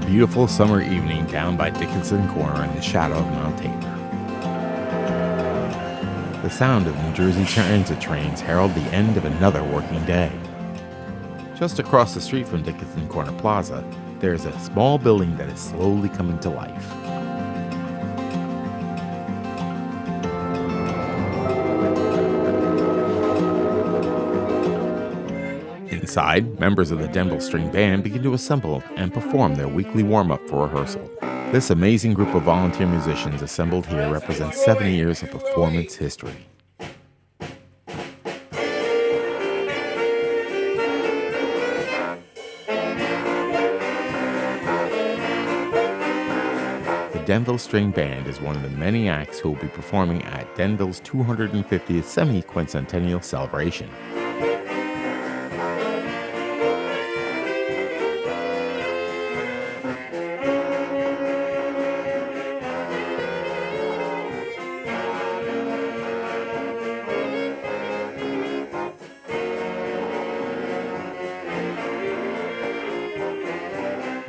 beautiful summer evening down by Dickinson Corner in the shadow of Mount Tabor. The sound of New Jersey transit trains herald the end of another working day. Just across the street from Dickinson Corner Plaza, there is a small building that is slowly coming to life. Inside, members of the Denville String Band begin to assemble and perform their weekly warm-up for rehearsal. This amazing group of volunteer musicians assembled here represents 7 years of performance history. The Denville String Band is one of the many acts who will be performing at Denville's 250th Semi Quin-centennial Celebration.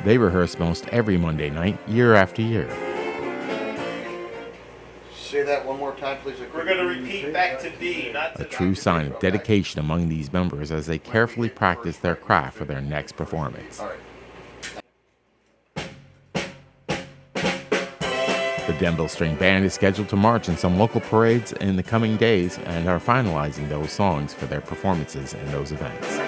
They rehearse most every Monday night, year after year. Say that one more time, please. We're going to repeat back to D, not to A true sign of dedication among these members as they carefully practice their craft for their next performance. All right. The Denville String Band is scheduled to march in some local parades in the coming days and are finalizing those songs for their performances in those events.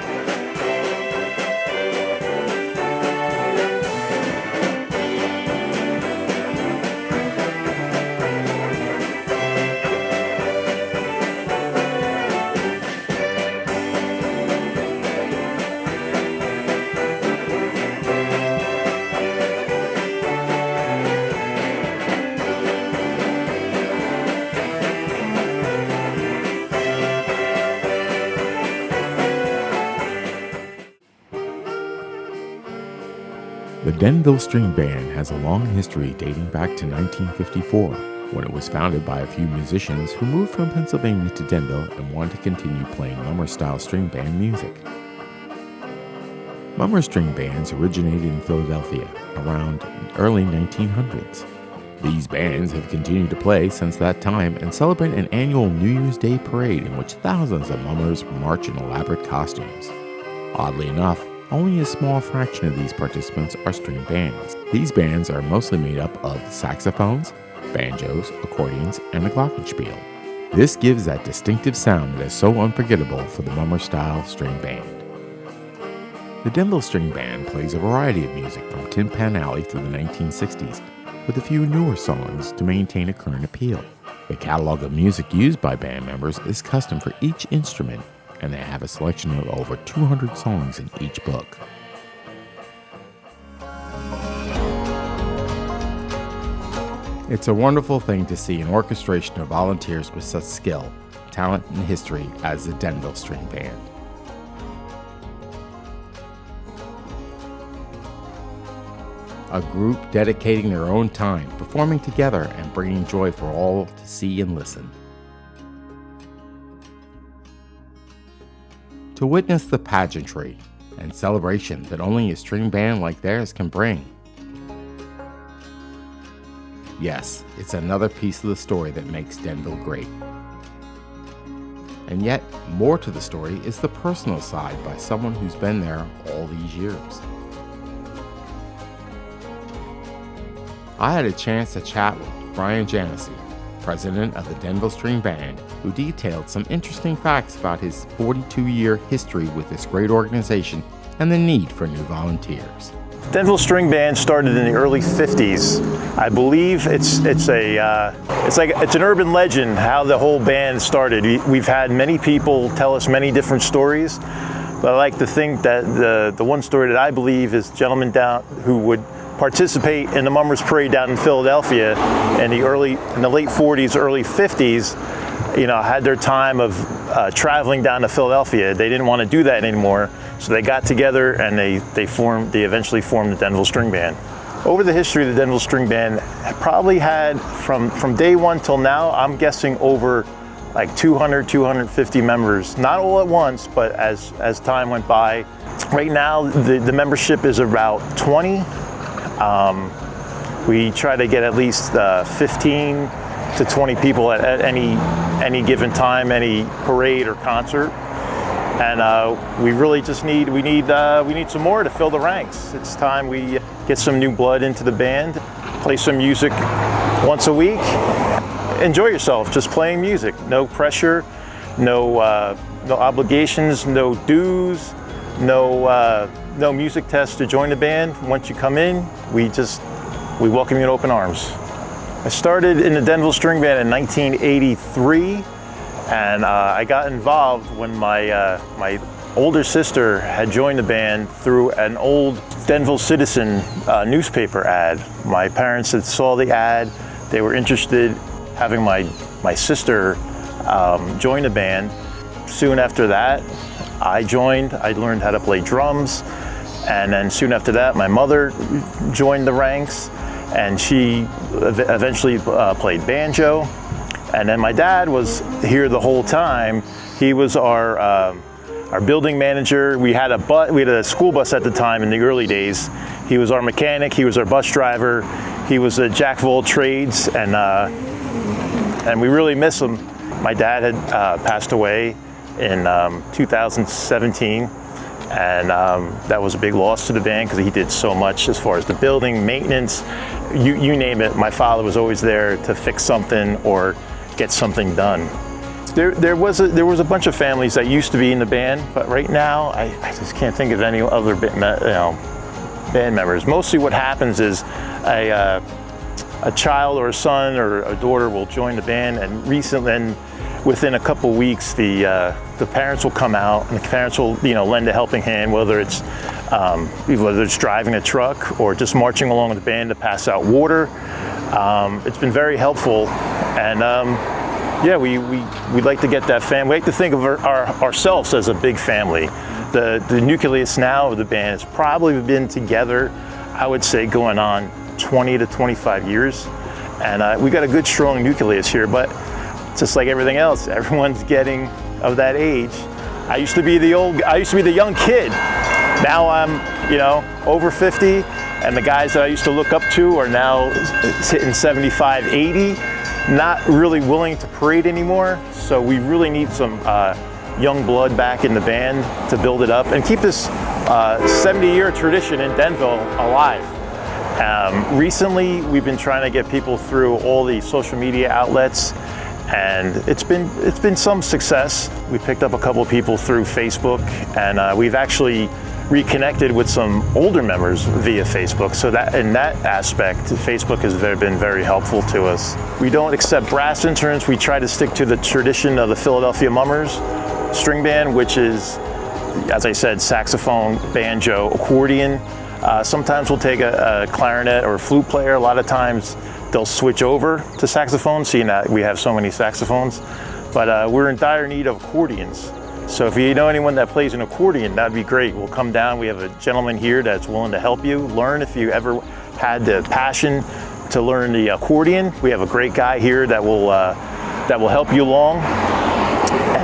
The Denville String Band has a long history dating back to 1954, when it was founded by a few musicians who moved from Pennsylvania to Denville and wanted to continue playing Mummer-style string band music. Mummer string bands originated in Philadelphia around the early 1900s. These bands have continued to play since that time and celebrate an annual New Year's Day parade in which thousands of mummers march in elaborate costumes. Oddly enough, only a small fraction of these participants are string bands. These bands are mostly made up of saxophones, banjos, accordions, and a glockenspiel. This gives that distinctive sound that is so unforgettable for the Mummer-style string band. The Denville String Band plays a variety of music from Tin Pan Alley through the 1960s, with a few newer songs to maintain a current appeal. The catalog of music used by band members is custom for each instrument, and they have a selection of over 200 songs in each book. It's a wonderful thing to see an orchestration of volunteers with such skill, talent, and history as the Denville String Band. A group dedicating their own time, performing together, and bringing joy for all to see and listen. To witness the pageantry and celebration that only a string band like theirs can bring. Yes, it's another piece of the story that makes Denville great. And yet, more to the story is the personal side by someone who's been there all these years. I had a chance to chat with Brian Janessi, president of the Denville String Band, who detailed some interesting facts about his 42-year history with this great organization and the need for new volunteers. Denville String Band started in the early 50s. I believe it's an urban legend how the whole band started. We've had many people tell us many different stories, but I like to think that the one story that I believe is a gentleman down who would participate in the Mummers Parade down in Philadelphia in the late 40s, early 50s, had their time of traveling down to Philadelphia. They didn't want to do that anymore, so they got together and they eventually formed the Denville String Band. Over the history of the Denville String Band, probably had from day one till now, I'm guessing over like 200, 250 members, not all at once, but as time went by. Right now, the membership is about 20. We try to get at least 15 to 20 people at any given time, any parade or concert. And we really just need some more to fill the ranks. It's time we get some new blood into the band, play some music once a week. Enjoy yourself, just playing music. No pressure, no obligations, no dues, no music tests to join the band. Once you come in, we welcome you in open arms. I started in the Denville String Band in 1983. And I got involved when my older sister had joined the band through an old Denville Citizen newspaper ad. My parents had saw the ad. They were interested having my sister join the band. Soon after that, I joined. I learned how to play drums. And then soon after that, my mother joined the ranks, and she eventually played banjo. And then my dad was here the whole time. He was our building manager. We had a school bus at the time in the early days. He was our mechanic. He was our bus driver. He was a jack of all trades, and we really miss him. My dad had passed away in 2017, and that was a big loss to the band because he did so much as far as the building, maintenance, you name it. My father was always there to fix something or get something done. There was a bunch of families that used to be in the band, but right now I just can't think of any other band members. Mostly what happens is a child or a son or a daughter will join the band, and within a couple weeks the parents will come out, and the parents will lend a helping hand, whether it's driving a truck or just marching along with the band to pass out water. It's been very helpful, and we'd like to get that family. We like to think of ourselves as a big family. The nucleus now of the band has probably been together, I would say, going on 20 to 25 years, and we got a good strong nucleus here. But just like everything else, everyone's getting of that age. I used to be the young kid. Now I'm over 50. And the guys that I used to look up to are now hitting 75, 80, not really willing to parade anymore. So we really need some young blood back in the band to build it up and keep this 70-year tradition in Denville alive. Recently, we've been trying to get people through all the social media outlets, and it's been some success. We picked up a couple of people through Facebook, and we've actually reconnected with some older members via Facebook. So that in that aspect, Facebook has been very helpful to us. We don't accept brass instruments. We try to stick to the tradition of the Philadelphia Mummers String Band, which is, as I said, saxophone, banjo, accordion. Sometimes we'll take a clarinet or a flute player. A lot of times they'll switch over to saxophone, seeing that we have so many saxophones. But we're in dire need of accordions. So if you know anyone that plays an accordion, that'd be great. We'll come down. We have a gentleman here that's willing to help you learn. If you ever had the passion to learn the accordion, we have a great guy here that will help you along.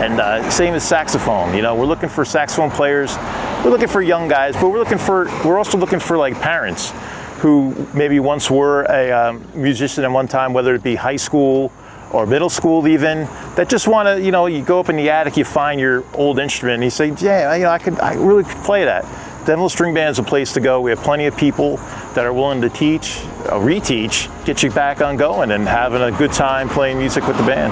And same as saxophone. We're looking for saxophone players. We're looking for young guys, but we're also looking for like parents who maybe once were a musician at one time, whether it be high school or middle school even, that just want to, you go up in the attic, you find your old instrument, and you say, yeah, I really could play that. Denville String Band is a place to go. We have plenty of people that are willing to teach, reteach, get you back on going and having a good time playing music with the band.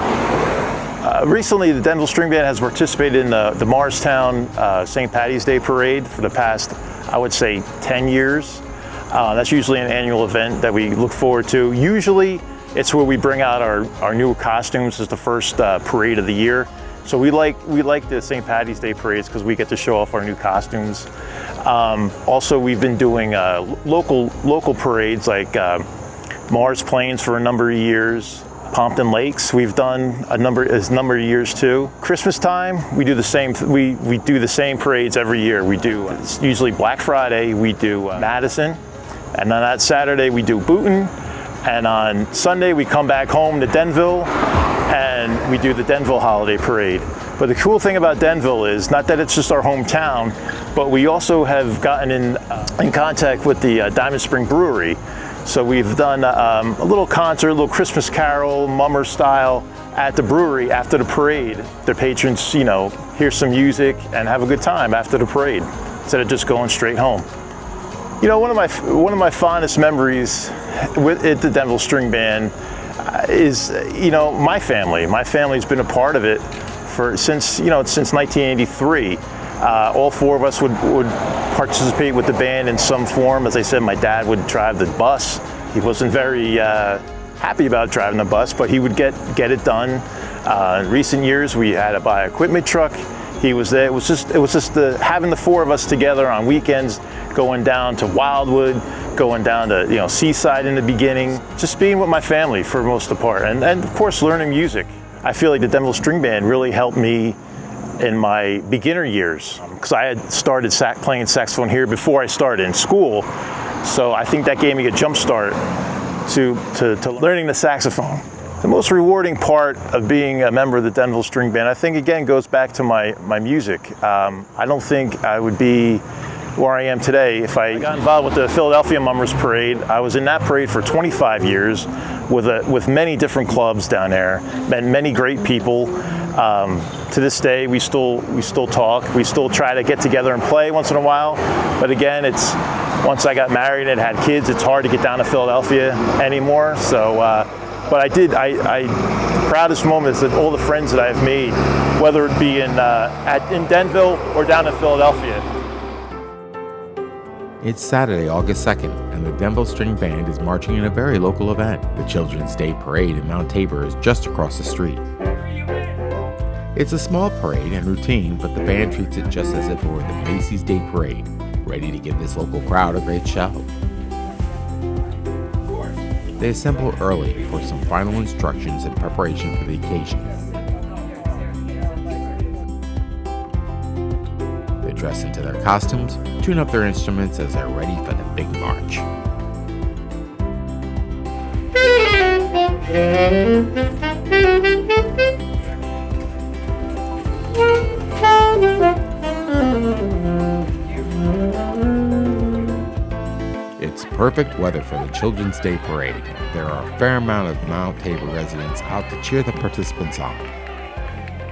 Recently, the Denville String Band has participated in the Morristown St. Patty's Day Parade for the past, I would say, 10 years. That's usually an annual event that we look forward to. Usually, it's where we bring out our new costumes as the first parade of the year. So we like the St. Patty's Day parades because we get to show off our new costumes. Also, we've been doing local parades like Mars Plains for a number of years. Pompton Lakes we've done a number of years too. Christmas time we do the same. We do the same parades every year. We do usually Black Friday. We do Madison, and on that Saturday we do Boonton. And on Sunday, we come back home to Denville, and we do the Denville Holiday Parade. But the cool thing about Denville is not that it's just our hometown, but we also have gotten in contact with the Diamond Spring Brewery. So we've done a little concert, a little Christmas carol, mummer style, at the brewery after the parade. The patrons, hear some music and have a good time after the parade, instead of just going straight home. One of my fondest memories at the Denville String Band is, my family. My family's been a part of it since 1983. All four of us would participate with the band in some form. As I said, my dad would drive the bus. He wasn't very happy about driving the bus, but he would get it done. In recent years, we had to buy an equipment truck. He was there. It was just having the four of us together on weekends, going down to Wildwood, going down to Seaside in the beginning, just being with my family for the most part, and of course learning music. I feel like the Denville String Band really helped me in my beginner years, because I had started playing saxophone here before I started in school, so I think that gave me a jump start to learning the saxophone. The most rewarding part of being a member of the Denville String Band, I think, again, goes back to my music. I don't think I would be where I am today if I got involved with the Philadelphia Mummers Parade. I was in that parade for 25 years with many different clubs down there, met many great people. To this day, we still talk. We still try to get together and play once in a while. But again, once I got married and had kids, it's hard to get down to Philadelphia anymore. So, but the proudest moment is that all the friends that I've made, whether it be in Denville or down in Philadelphia. It's Saturday, August 2nd, and the Denville String Band is marching in a very local event. The Children's Day Parade in Mount Tabor is just across the street. It's a small parade and routine, but the band treats it just as if it were the Macy's Day Parade, ready to give this local crowd a great show. They assemble early for some final instructions in preparation for the occasion. They dress into their costumes, tune up their instruments as they're ready for the big march. It's perfect weather for the Children's Day Parade. There are a fair amount of Mount Tabor residents out to cheer the participants on.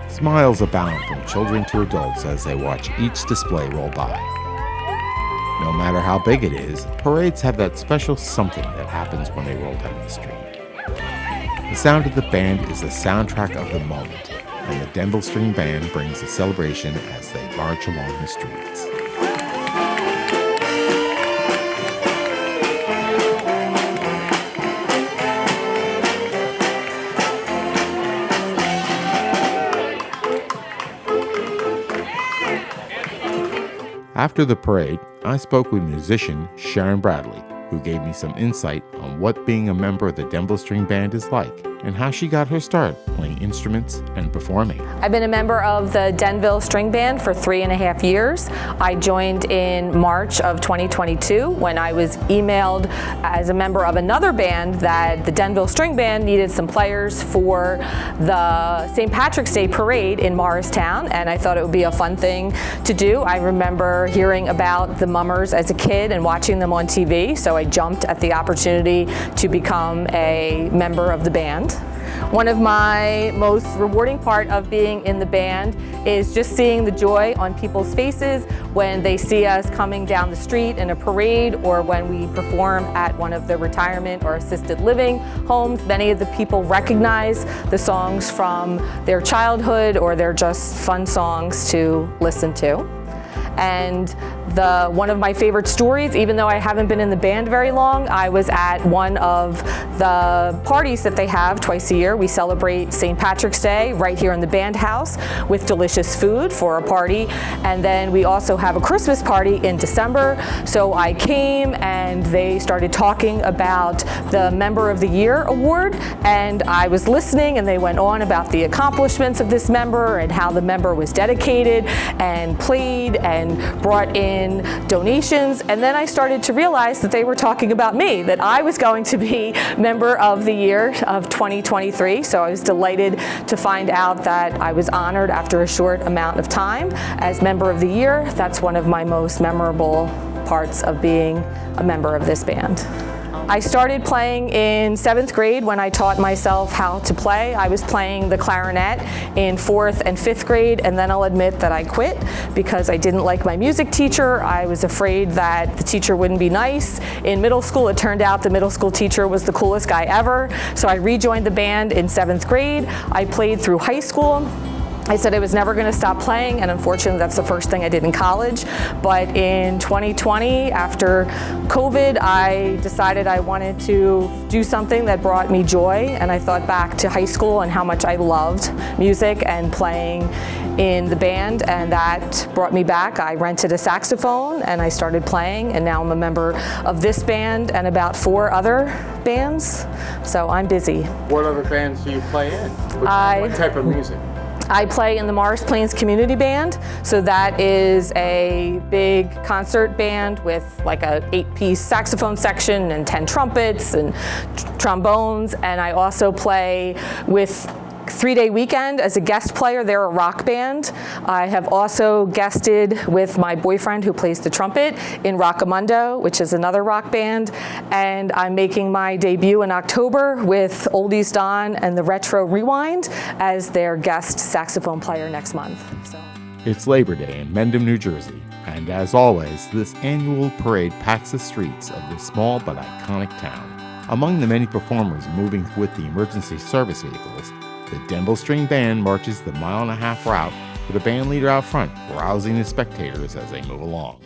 Smiles abound from children to adults as they watch each display roll by. No matter how big it is, parades have that special something that happens when they roll down the street. The sound of the band is the soundtrack of the moment, and the Denville String Band brings the celebration as they march along the streets. After the parade, I spoke with musician Sharon Bradley, who gave me some insight on what being a member of the Denville String Band is like and how she got her start playing instruments and performing. I've been a member of the Denville String Band for 3.5 years. I joined in March of 2022 when I was emailed as a member of another band that the Denville String Band needed some players for the St. Patrick's Day Parade in Morristown, and I thought it would be a fun thing to do. I remember hearing about the Mummers as a kid and watching them on TV, so I jumped at the opportunity to become a member of the band. One of my most rewarding part of being in the band is just seeing the joy on people's faces when they see us coming down the street in a parade or when we perform at one of the retirement or assisted living homes. Many of the people recognize the songs from their childhood, or they're just fun songs to listen to. And one of my favorite stories, even though I haven't been in the band very long, I was at one of the parties that they have twice a year. We celebrate St. Patrick's Day right here in the band house with delicious food for a party. And then we also have a Christmas party in December. So I came and they started talking about the Member of the Year award. And I was listening and they went on about the accomplishments of this member and how the member was dedicated and played and brought in in donations, and then I started to realize that they were talking about me, that I was going to be Member of the Year of 2023. So I was delighted to find out that I was honored after a short amount of time as Member of the Year. That's one of my most memorable parts of being a member of this band. I started playing in 7th grade when I taught myself how to play. I was playing the clarinet in 4th and 5th grade, and then I'll admit that I quit because I didn't like my music teacher. I was afraid that the teacher wouldn't be nice. In middle school, it turned out the middle school teacher was the coolest guy ever, so I rejoined the band in 7th grade. I played through high school. I said I was never going to stop playing, and unfortunately that's the first thing I did in college. But in 2020, after COVID, I decided I wanted to do something that brought me joy, and I thought back to high school and how much I loved music and playing in the band, and that brought me back. I rented a saxophone and I started playing, and now I'm a member of this band and about 4 other bands, so I'm busy. What other bands do you play in? What type of music? I play in the Morris Plains Community Band, so that is a big concert band with like a 8-piece saxophone section and 10 trumpets and trombones, and I also play with 3-Day Weekend as a guest player. They're a rock band. I have also guested with my boyfriend who plays the trumpet in Rockamundo, which is another rock band, and I'm making my debut in October with Oldies Don and the Retro Rewind as their guest saxophone player next month. So. It's Labor Day in Mendham, New Jersey, and as always, this annual parade packs the streets of this small but iconic town. Among the many performers moving with the emergency service vehicles, the Denville String Band marches the 1.5-mile route with a band leader out front, rousing the spectators as they move along.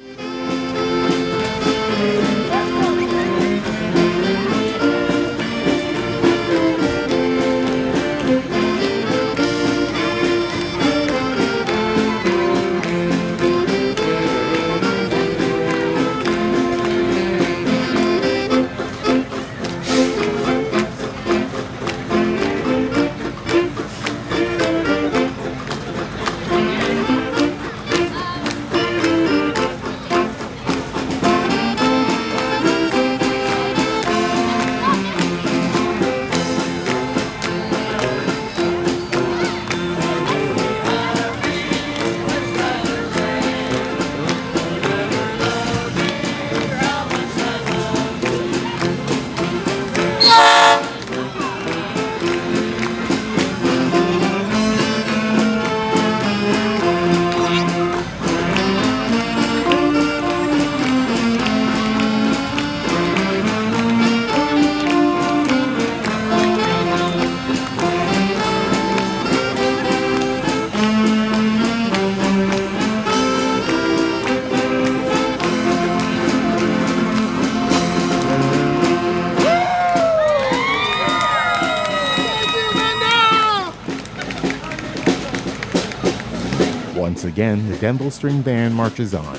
Once again, the Denville String Band marches on,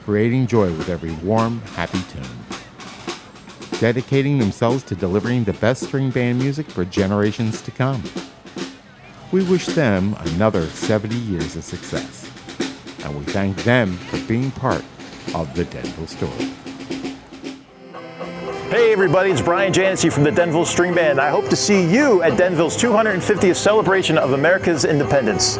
creating joy with every warm, happy tune, dedicating themselves to delivering the best string band music for generations to come. We wish them another 70 years of success, and we thank them for being part of the Denville story. Hey everybody, it's Brian Janessi from the Denville String Band. I hope to see you at Denville's 250th celebration of America's independence.